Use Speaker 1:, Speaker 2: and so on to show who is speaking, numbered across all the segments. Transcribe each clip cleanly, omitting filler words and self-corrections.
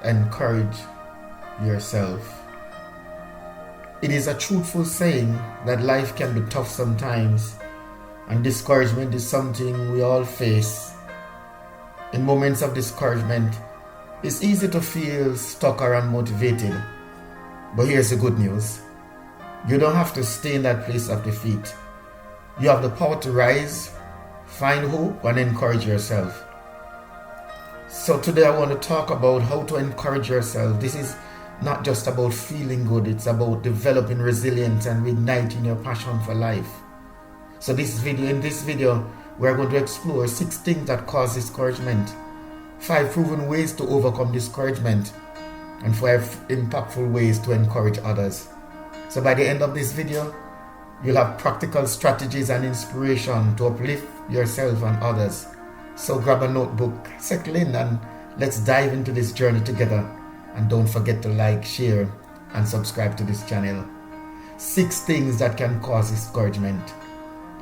Speaker 1: encourage yourself. It is a truthful saying that life can be tough sometimes, and discouragement is something we all face. In moments of discouragement, it's easy to feel stuck or unmotivated. But here's the good news. You don't have to stay in that place of defeat. You have the power to rise, find hope, and encourage yourself. So today I want to talk about how to encourage yourself. This is not just about feeling good, it's about developing resilience and reigniting your passion for life. So in this video, we're going to explore 6 things that cause discouragement, 5 proven ways to overcome discouragement, and 5 impactful ways to encourage others. So by the end of this video, you'll have practical strategies and inspiration to uplift yourself and others. So grab a notebook, settle in, and let's dive into this journey together. And don't forget to like, share, and subscribe to this channel. 6 things that can cause discouragement.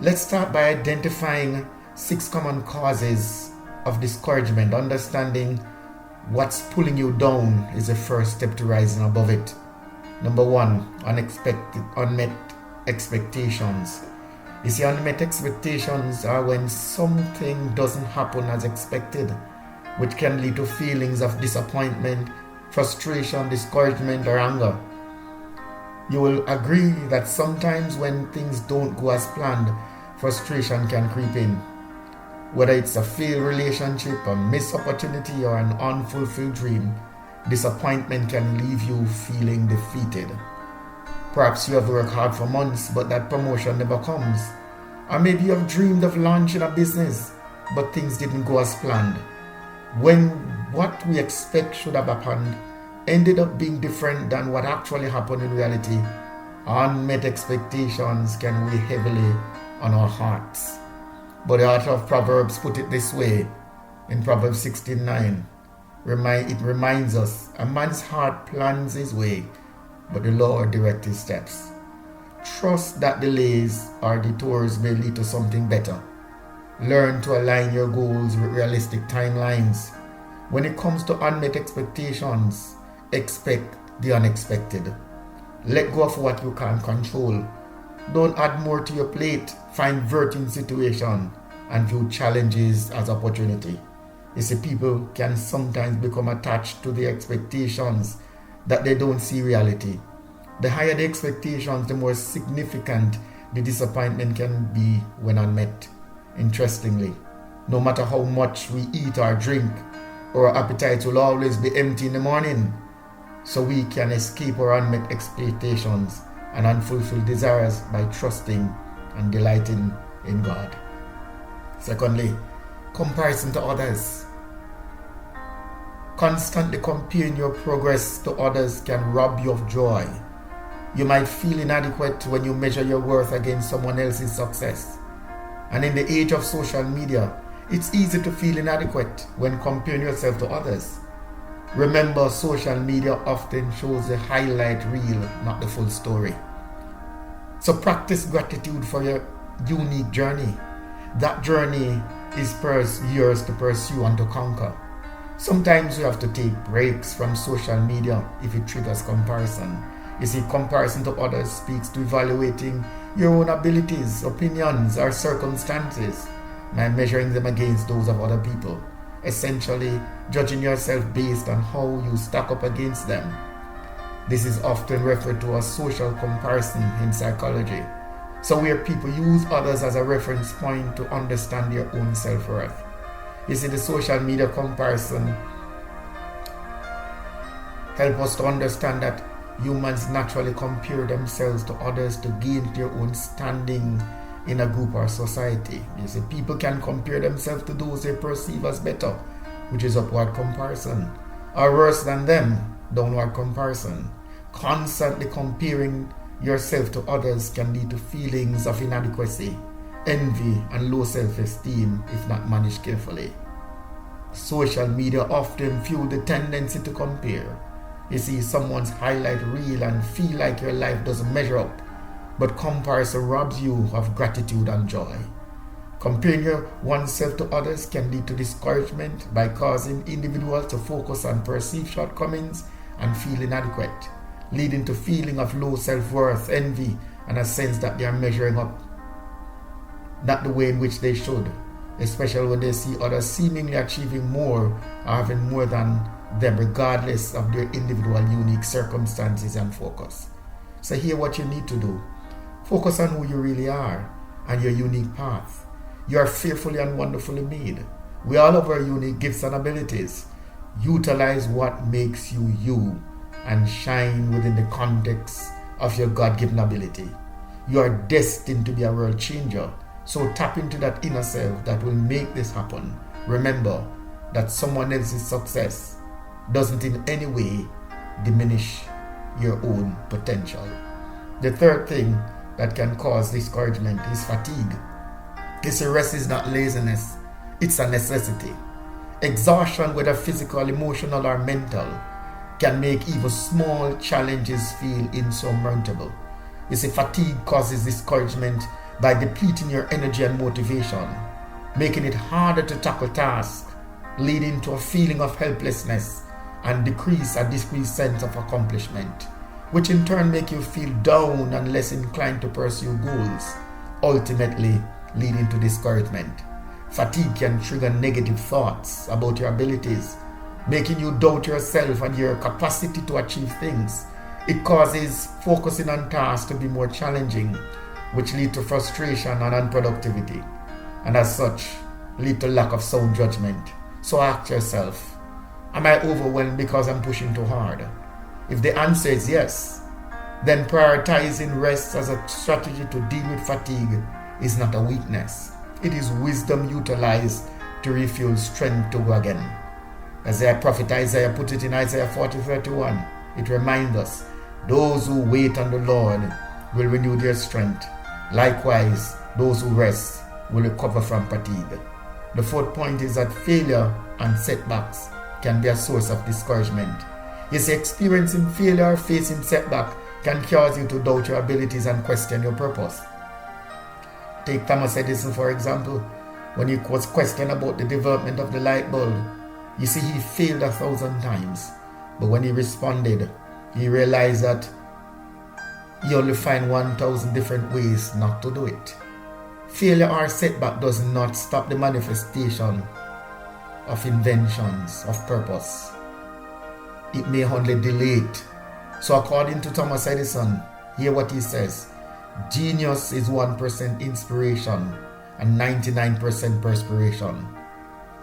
Speaker 1: Let's start by identifying 6 common causes of discouragement. Understanding what's pulling you down is the first step to rising above it. Number 1, unmet expectations. You see, unmet expectations are when something doesn't happen as expected, which can lead to feelings of disappointment, frustration, discouragement, or anger. You will agree that sometimes when things don't go as planned, frustration can creep in. Whether it's a failed relationship, a missed opportunity, or an unfulfilled dream, disappointment can leave you feeling defeated. Perhaps you have worked hard for months, but that promotion never comes. Or maybe you have dreamed of launching a business, but things didn't go as planned. When what we expect should have happened ended up being different than what actually happened in reality, unmet expectations can weigh heavily on our hearts. But the author of Proverbs put it this way in Proverbs 16:9. It reminds us, a man's heart plans his way, but the Lord directs his steps. Trust that delays or detours may lead to something better. Learn to align your goals with realistic timelines. When it comes to unmet expectations, expect the unexpected. Let go of what you can't control. Don't add more to your plate. Find virtue in situation and view challenges as opportunity. You see, people can sometimes become attached to the expectations that they don't see reality. The higher the expectations, the more significant the disappointment can be when unmet. Interestingly, no matter how much we eat or drink, our appetite will always be empty in the morning. So we can escape our unmet expectations and unfulfilled desires by trusting and delighting in God. Secondly, comparison to others. Constantly comparing your progress to others can rob you of joy. You might feel inadequate when you measure your worth against someone else's success. And in the age of social media, it's easy to feel inadequate when comparing yourself to others. Remember, social media often shows the highlight reel, not the full story. So practice gratitude for your unique journey. That journey is yours to pursue and to conquer. Sometimes you have to take breaks from social media if it triggers comparison. You see, comparison to others speaks to evaluating your own abilities, opinions, or circumstances by measuring them against those of other people. Essentially, judging yourself based on how you stack up against them. This is often referred to as social comparison in psychology. So where people use others as a reference point to understand their own self-worth. You see, the social media comparison help us to understand that humans naturally compare themselves to others to gain their own standing in a group or society. You see, people can compare themselves to those they perceive as better, which is upward comparison, or worse than them, downward comparison. Constantly comparing yourself to others can lead to feelings of inadequacy, envy, and low self-esteem if not managed carefully. Social media often fuel the tendency to compare. You see someone's highlight reel and feel like your life doesn't measure up, but comparison robs you of gratitude and joy. Comparing oneself to others can lead to discouragement by causing individuals to focus on perceived shortcomings and feel inadequate, leading to feeling of low self-worth, envy, and a sense that they are measuring up not the way in which they should, especially when they see others seemingly achieving more or having more than them regardless of their individual unique circumstances and focus. So here what you need to do. Focus on who you really are and your unique path. You are fearfully and wonderfully made. We all have our unique gifts and abilities. Utilize what makes you you and shine within the context of your God-given ability. You are destined to be a world changer. So tap into that inner self that will make this happen. Remember that someone else's success doesn't in any way diminish your own potential. The third thing that can cause discouragement is fatigue. This rest is not laziness, it's a necessity. Exhaustion, whether physical, emotional, or mental, can make even small challenges feel insurmountable. You see, fatigue causes discouragement by depleting your energy and motivation, making it harder to tackle tasks, leading to a feeling of helplessness and a decreased sense of accomplishment, which in turn make you feel down and less inclined to pursue goals, ultimately leading to discouragement. Fatigue can trigger negative thoughts about your abilities, making you doubt yourself and your capacity to achieve things. It causes focusing on tasks to be more challenging, which lead to frustration and unproductivity, and as such, lead to lack of sound judgment. So ask yourself, am I overwhelmed because I'm pushing too hard? If the answer is yes, then prioritizing rest as a strategy to deal with fatigue is not a weakness. It is wisdom utilized to refuel strength to go again. As prophet Isaiah put it in Isaiah 40:31, it reminds us, those who wait on the Lord will renew their strength. Likewise, those who rest will recover from fatigue. The fourth point is that failure and setbacks can be a source of discouragement. You see, experiencing failure or facing setback can cause you to doubt your abilities and question your purpose. Take Thomas Edison, for example. When he was questioned about the development of the light bulb, you see, he failed 1,000 times. But when he responded, he realized that he only find 1,000 different ways not to do it. Failure or setback does not stop the manifestation of inventions, of purpose. It may only delay it. So according to Thomas Edison, hear what he says. Genius is 1% inspiration and 99% perspiration.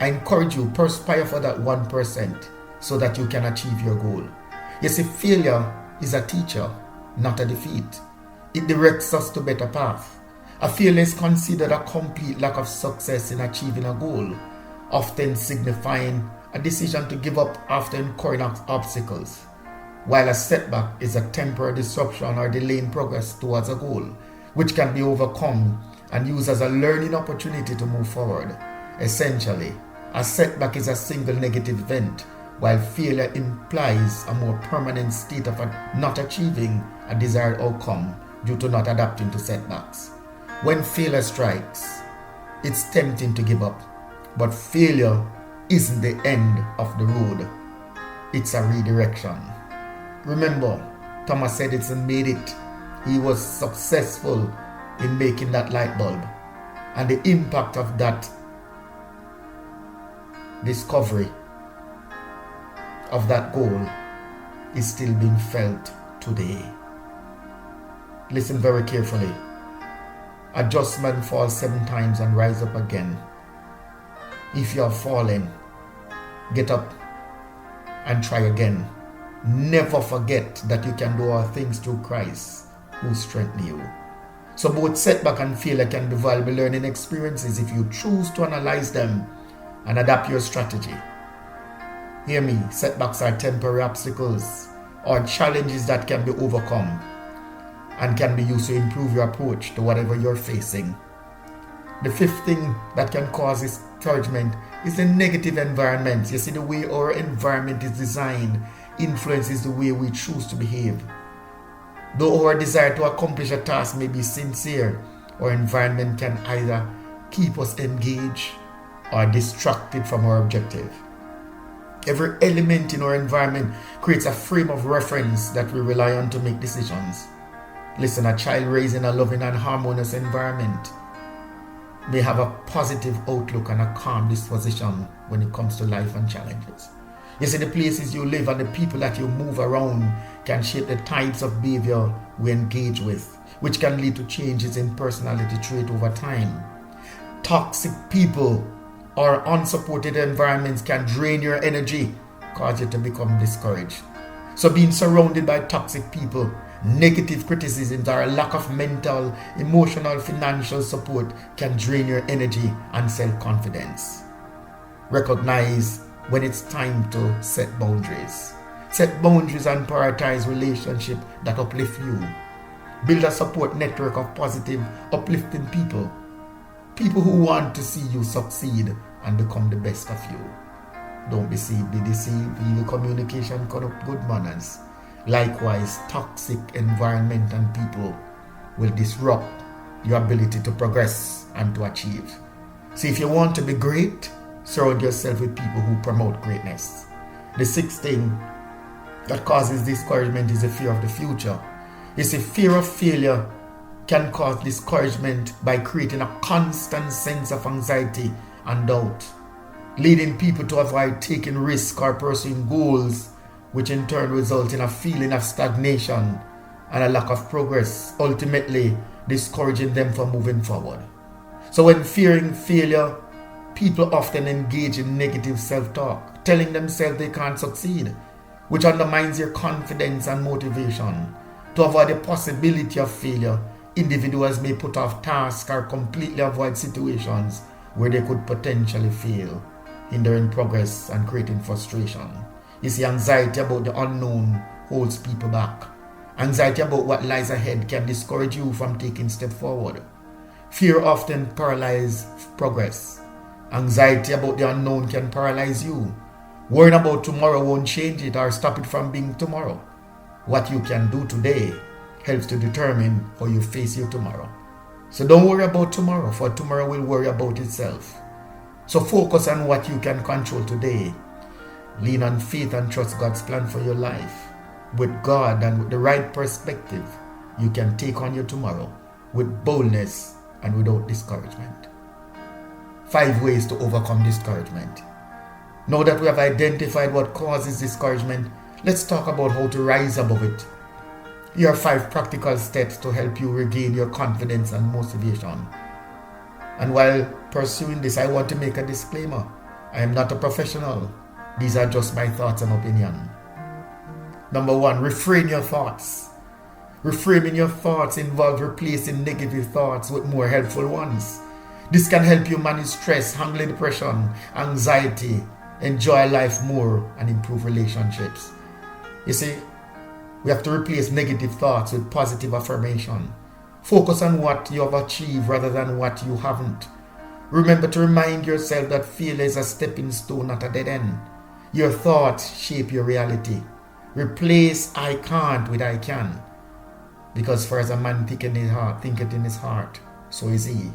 Speaker 1: I encourage you, perspire for that 1% so that you can achieve your goal. You see, failure is a teacher, not a defeat. It directs us to better path. A failure is considered a complete lack of success in achieving a goal, often signifying a decision to give up after incurring obstacles, while a setback is a temporary disruption or delay in progress towards a goal, which can be overcome and used as a learning opportunity to move forward. Essentially, a setback is a single negative event, while failure implies a more permanent state of not achieving a desired outcome due to not adapting to setbacks. When failure strikes, it's tempting to give up, but failure isn't the end of the road. It's a redirection. Remember, Thomas Edison made it. He was successful in making that light bulb, and the impact of that discovery of that goal is still being felt today. Listen very carefully. A just man falls 7 times and rise up again. If you have fallen, get up and try again. Never forget that you can do all things through Christ who strengthens you. So both setback and failure can be valuable learning experiences if you choose to analyze them and adapt your strategy. Hear me, setbacks are temporary obstacles or challenges that can be overcome and can be used to improve your approach to whatever you're facing. The fifth thing that can cause discouragement is the negative environment. You see, the way our environment is designed influences the way we choose to behave. Though our desire to accomplish a task may be sincere, our environment can either keep us engaged or distracted from our objective. Every element in our environment creates a frame of reference that we rely on to make decisions. Listen, a child raised in a loving and harmonious environment may have a positive outlook and a calm disposition when it comes to life and challenges. You see, the places you live and the people that you move around can shape the types of behavior we engage with, which can lead to changes in personality trait over time. Toxic people or unsupported environments can drain your energy, cause you to become discouraged. So being surrounded by toxic people, negative criticisms, or a lack of mental, emotional, financial support can drain your energy and self-confidence. Recognize when it's time to set boundaries. Set boundaries and prioritize relationships that uplift you. Build a support network of positive, uplifting people. People who want to see you succeed and become the best of you. Don't be deceived. Evil communication corrupt good manners. Likewise, toxic environment and people will disrupt your ability to progress and to achieve. See, if you want to be great, surround yourself with people who promote greatness. The sixth thing that causes discouragement is the fear of the future. You see, fear of failure can cause discouragement by creating a constant sense of anxiety and doubt, leading people to avoid taking risks or pursuing goals, which in turn result in a feeling of stagnation and a lack of progress, ultimately discouraging them from moving forward. So when fearing failure, people often engage in negative self-talk, telling themselves they can't succeed, which undermines their confidence and motivation. To avoid the possibility of failure, individuals may put off tasks or completely avoid situations where they could potentially fail, hindering progress and creating frustration. You see, anxiety about the unknown holds people back. Anxiety about what lies ahead can discourage you from taking steps forward. Fear often paralyzes progress. Anxiety about the unknown can paralyze you. Worrying about tomorrow won't change it or stop it from being tomorrow. What you can do today helps to determine how you face your tomorrow. So don't worry about tomorrow, for tomorrow will worry about itself. So focus on what you can control today. Lean on faith and trust God's plan for your life. With God and with the right perspective, you can take on your tomorrow with boldness and without discouragement. 5 ways to overcome discouragement. Now that we have identified what causes discouragement, let's talk about how to rise above it. Here are 5 practical steps to help you regain your confidence and motivation. And while pursuing this, I want to make a disclaimer. I am not a professional. These are just my thoughts and opinion. Number 1, reframe your thoughts. Reframing your thoughts involves replacing negative thoughts with more helpful ones. This can help you manage stress, handle depression, anxiety, enjoy life more, and improve relationships. You see, we have to replace negative thoughts with positive affirmation. Focus on what you have achieved rather than what you haven't. Remember to remind yourself that failure is a stepping stone, not a dead end. Your thoughts shape your reality. Replace I can't with I can. Because for as a man thinketh in his heart, so is he.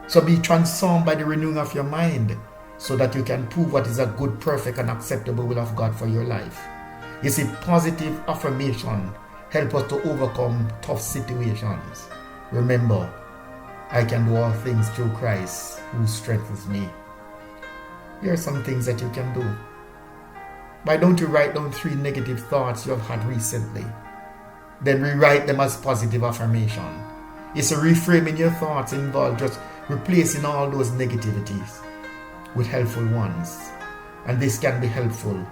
Speaker 1: So be transformed by the renewing of your mind so that you can prove what is a good, perfect, and acceptable will of God for your life. You see, positive affirmation help us to overcome tough situations. Remember, I can do all things through Christ who strengthens me. Here are some things that you can do. Why don't you write down 3 negative thoughts you have had recently? Then rewrite them as positive affirmation. It's a reframing your thoughts involved just replacing all those negativities with helpful ones. And this can be helpful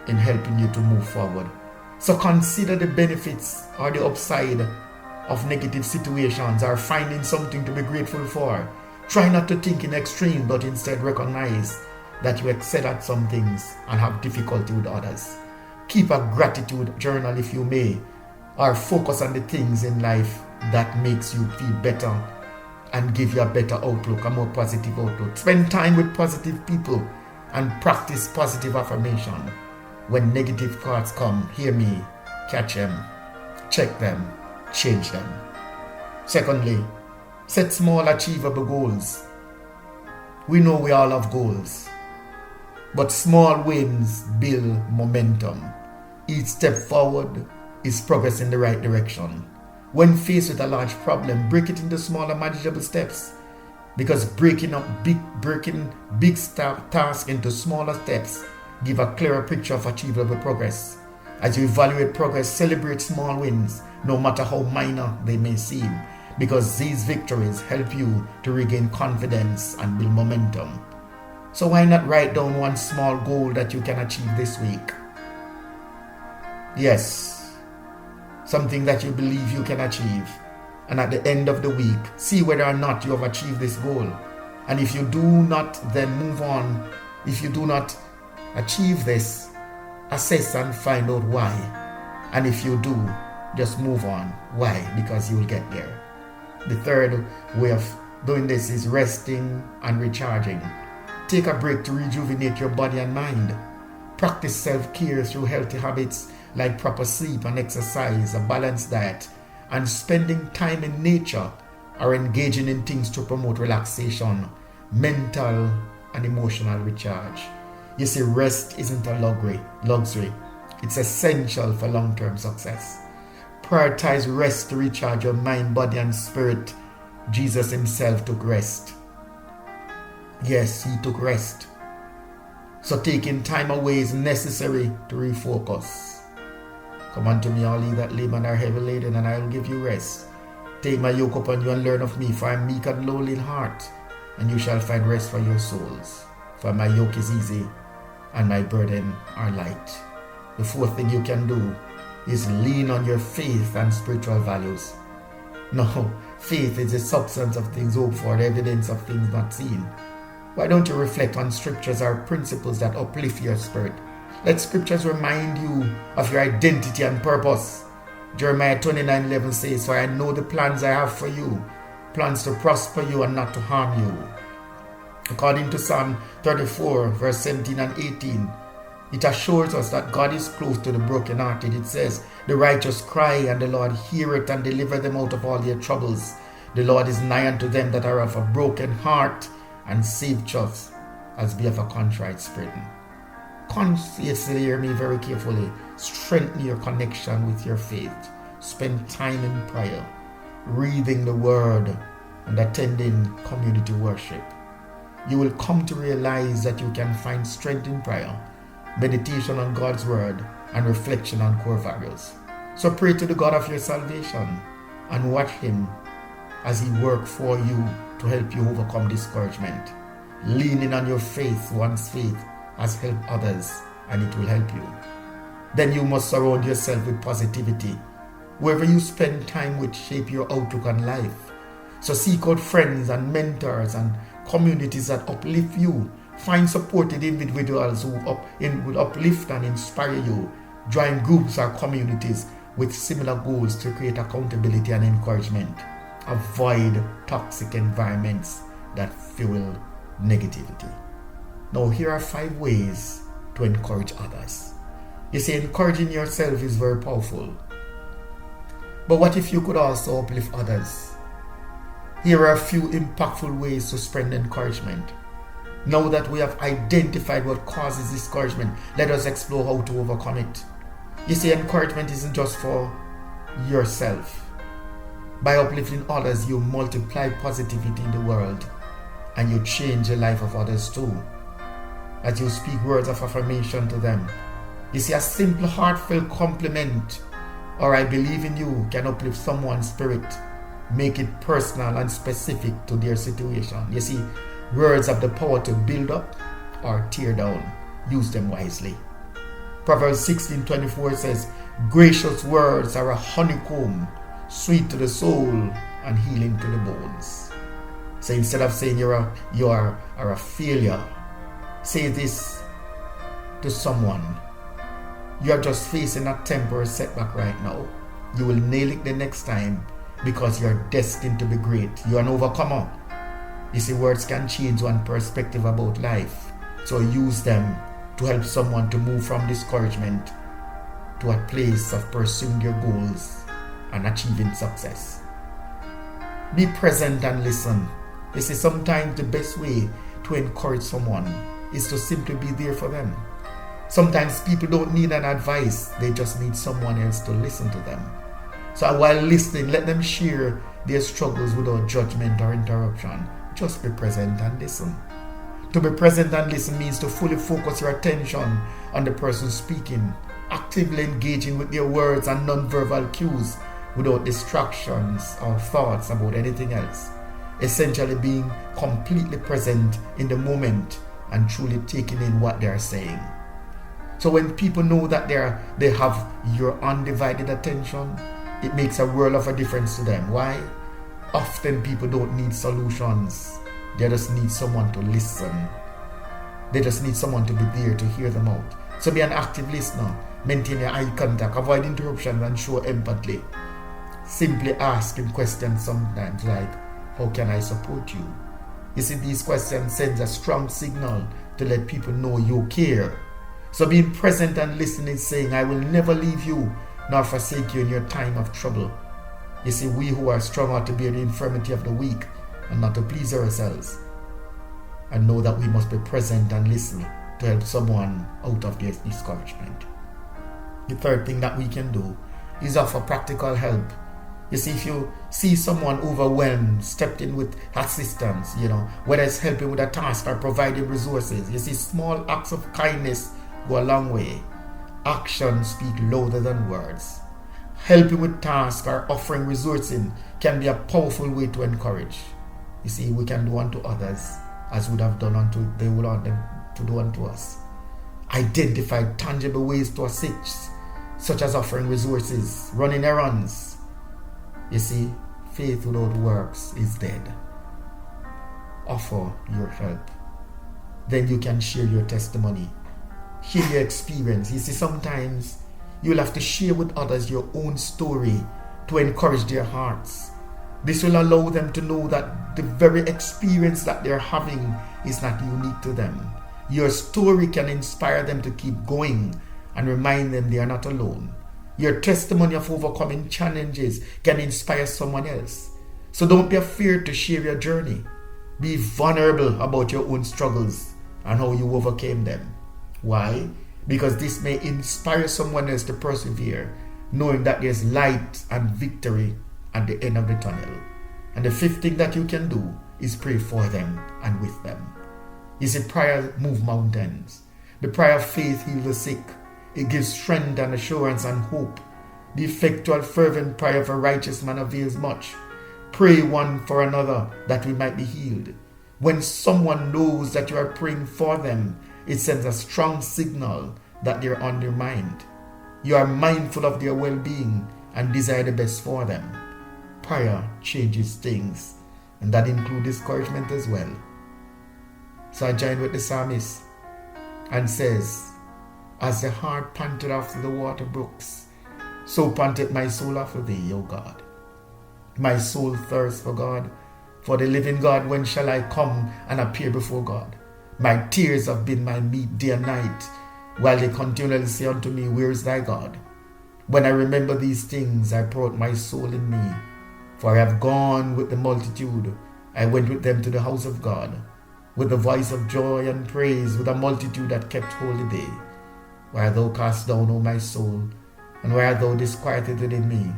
Speaker 1: in helping you to move forward. So consider the benefits or the upside of negative situations or finding something to be grateful for. Try not to think in extreme, but instead recognize that you excel at some things and have difficulty with others. Keep a gratitude journal if you may, or focus on the things in life that makes you feel better and give you a better outlook, a more positive outlook. Spend time with positive people and practice positive affirmation. When negative thoughts come, hear me, catch them, check them, change them. Secondly, Set small achievable goals. We know we all have goals, but small wins build momentum. Each step forward is progress in the right direction. When faced with a large problem, break it into smaller manageable steps, because breaking big tasks into smaller steps give a clearer picture of achievable progress. As you evaluate progress, celebrate small wins, no matter how minor they may seem, because these victories help you to regain confidence and build momentum. So why not write down one small goal that you can achieve this week? Yes, something that you believe you can achieve. And at the end of the week, see whether or not you have achieved this goal. And if you do not, then move on. If you do not achieve this, assess and find out why. And if you do, just move on. Why? Because you will get there. The third way of doing this is resting and recharging. Take a break to rejuvenate your body and mind. Practice self-care through healthy habits like proper sleep and exercise, a balanced diet, and spending time in nature or engaging in things to promote relaxation, mental and emotional recharge. You see, rest isn't a luxury. It's essential for long-term success. Prioritize rest to recharge your mind, body, and spirit. Jesus himself took rest. Yes, he took rest. So taking time away is necessary to refocus. Come unto me, all ye that labor and are heavy laden, and I will give you rest. Take my yoke upon you and learn of me, for I am meek and lowly in heart, and you shall find rest for your souls. For my yoke is easy, and my burden are light. The fourth thing you can do is lean on your faith and spiritual values. No, faith is the substance of things hoped for, the evidence of things not seen. Why don't you reflect on scriptures or principles that uplift your spirit? Let scriptures remind you of your identity and purpose. Jeremiah 29:11 says, for I know the plans I have for you, plans to prosper you and not to harm you. According to Psalm 34, verse 17 and 18, it assures us that God is close to the brokenhearted. It says, the righteous cry, and the Lord heareth and deliver them out of all their troubles. The Lord is nigh unto them that are of a broken heart, and save us as be of a contrite spirit. Consciously hear me very carefully. Strengthen your connection with your faith. Spend time in prayer, reading the word, and attending community worship. You will come to realize that you can find strength in prayer, meditation on God's word, and reflection on core values. So pray to the God of your salvation and watch him as he works for you to help you overcome discouragement. Leaning on your faith, one's faith has helped others, and it will help you. Then you must surround yourself with positivity. Whoever you spend time with shape your outlook on life. So seek out friends and mentors and communities that uplift you. Find supported individuals who will uplift and inspire you. Join groups or communities with similar goals to create accountability and encouragement. Avoid toxic environments that fuel negativity. Now, here are 5 ways to encourage others. You see, encouraging yourself is very powerful. But what if you could also uplift others? Here are a few impactful ways to spread encouragement. Now that we have identified what causes discouragement, let us explore how to overcome it. You see, encouragement isn't just for yourself. By uplifting others, you multiply positivity in the world, and you change the life of others too. As you speak words of affirmation to them. You see, a simple heartfelt compliment or I believe in you can uplift someone's spirit. Make it personal and specific to their situation. You see, words have the power to build up or tear down. Use them wisely. Proverbs 16:24 says, gracious words are a honeycomb, sweet to the soul and healing to the bones. So instead of saying you are a failure, say this to someone. You are just facing a temporary setback right now. You will nail it the next time because you are destined to be great. You are an overcomer. You see, words can change one's perspective about life. So use them to help someone to move from discouragement to a place of pursuing your goals and achieving success. Be present and listen. You see, sometimes the best way to encourage someone is to simply be there for them. Sometimes people don't need an advice, they just need someone else to listen to them. So while listening, let them share their struggles without judgment or interruption. Just be present and listen. To be present and listen means to fully focus your attention on the person speaking, actively engaging with their words and non-verbal cues without distractions or thoughts about anything else. Essentially being completely present in the moment and truly taking in what they are saying. So when people know that they have your undivided attention, it makes a world of a difference to them. Why? Often people don't need solutions. They just need someone to listen. They just need someone to be there to hear them out. So be an active listener. Maintain your eye contact. Avoid interruptions and show empathy. Simply asking questions sometimes like, how can I support you? You see, these questions send a strong signal to let people know you care. So being present and listening is saying, I will never leave you nor forsake you in your time of trouble. You see, we who are strong ought to bear the infirmity of the weak and not to please ourselves. And know that we must be present and listen to help someone out of their discouragement. The third thing that we can do is offer practical help. You see, if you see someone overwhelmed, step in with assistance, whether it's helping with a task or providing resources. You see, small acts of kindness go a long way. Actions speak louder than words. Helping with tasks or offering resources can be a powerful way to encourage. You see, we can do unto others as would have done they would want them to do unto us. Identify tangible ways to assist, such as offering resources, running errands. You see, faith without works is dead. Offer your help. Then you can share your testimony. Share your experience. You see, sometimes you'll have to share with others your own story to encourage their hearts. This will allow them to know that the very experience that they're having is not unique to them. Your story can inspire them to keep going and remind them they are not alone. Your testimony of overcoming challenges can inspire someone else. So don't be afraid to share your journey. Be vulnerable about your own struggles and how you overcame them. Why? Because this may inspire someone else to persevere, knowing that there's light and victory at the end of the tunnel. And the fifth thing that you can do is pray for them and with them. You see, prayer moves mountains. The prayer of faith heals the sick. It gives strength and assurance and hope. The effectual fervent prayer of a righteous man avails much. Pray one for another that we might be healed. When someone knows that you are praying for them, it sends a strong signal that they're on their mind. You are mindful of their well-being and desire the best for them. Prayer changes things, and that includes discouragement as well. So I join with the psalmist and says, as the hart panted after the water brooks, so panted my soul after thee, O God. My soul thirsts for God, for the living God. When shall I come and appear before God? My tears have been my meat day and night, while they continually say unto me, where is thy God? When I remember these things, I pour out my soul in me. For I have gone with the multitude, I went with them to the house of God, with the voice of joy and praise, with a multitude that kept holy day. Why art thou cast down, O my soul, and why art thou disquieted within me?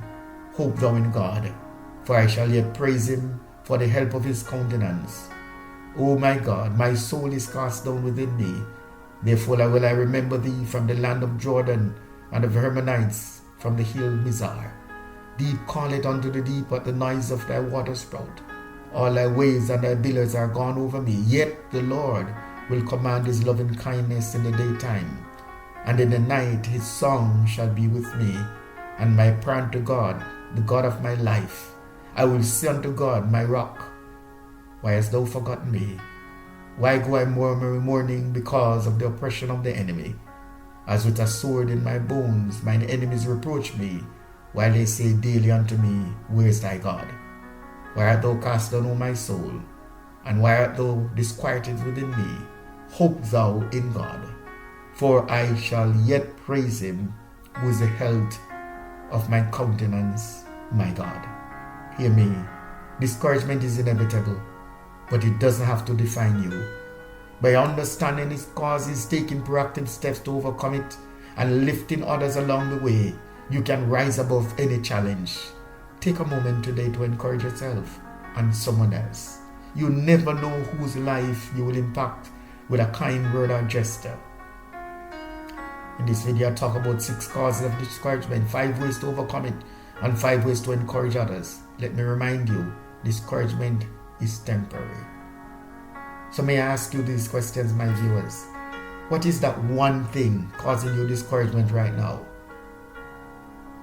Speaker 1: Hope thou in God, for I shall yet praise him for the help of his countenance. O my God, my soul is cast down within me. Therefore will I remember thee from the land of Jordan, and of Hermonites from the hill Mizar. Deep calleth unto the deep at the noise of thy water spout. All thy waves and thy billows are gone over me. Yet the Lord will command his loving kindness in the daytime, and in the night his song shall be with me, and my prayer unto God, the God of my life. I will say unto God, my rock, why hast thou forgotten me? Why go I mourning because of the oppression of the enemy? As with a sword in my bones, mine enemies reproach me, while they say daily unto me, where is thy God? Why art thou cast down, O my soul? And why art thou disquieted within me? Hope thou in God, for I shall yet praise him, who is the health of my countenance, my God. Hear me Discouragement is inevitable, but it doesn't have to define you. By understanding its causes, taking proactive steps to overcome it, and lifting others along the way, you can rise above any challenge. Take a moment today to encourage yourself and someone else. You never know whose life you will impact with a kind word or gesture. In this video, I talk about 6 causes of discouragement, 5 ways to overcome it, and 5 ways to encourage others. Let me remind you, discouragement is temporary. So may I ask you these questions, my viewers? What is that one thing causing you discouragement right now?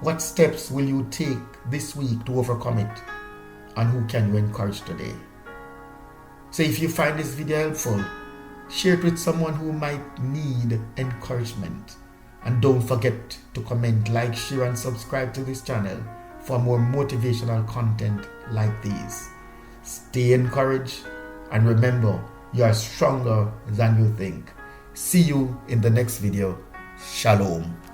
Speaker 1: What steps will you take this week to overcome it? And who can you encourage today? So if you find this video helpful, share it with someone who might need encouragement. And don't forget to comment, like, share, and subscribe to this channel for more motivational content like these. Stay encouraged, and remember, you are stronger than you think. See you in the next video. Shalom.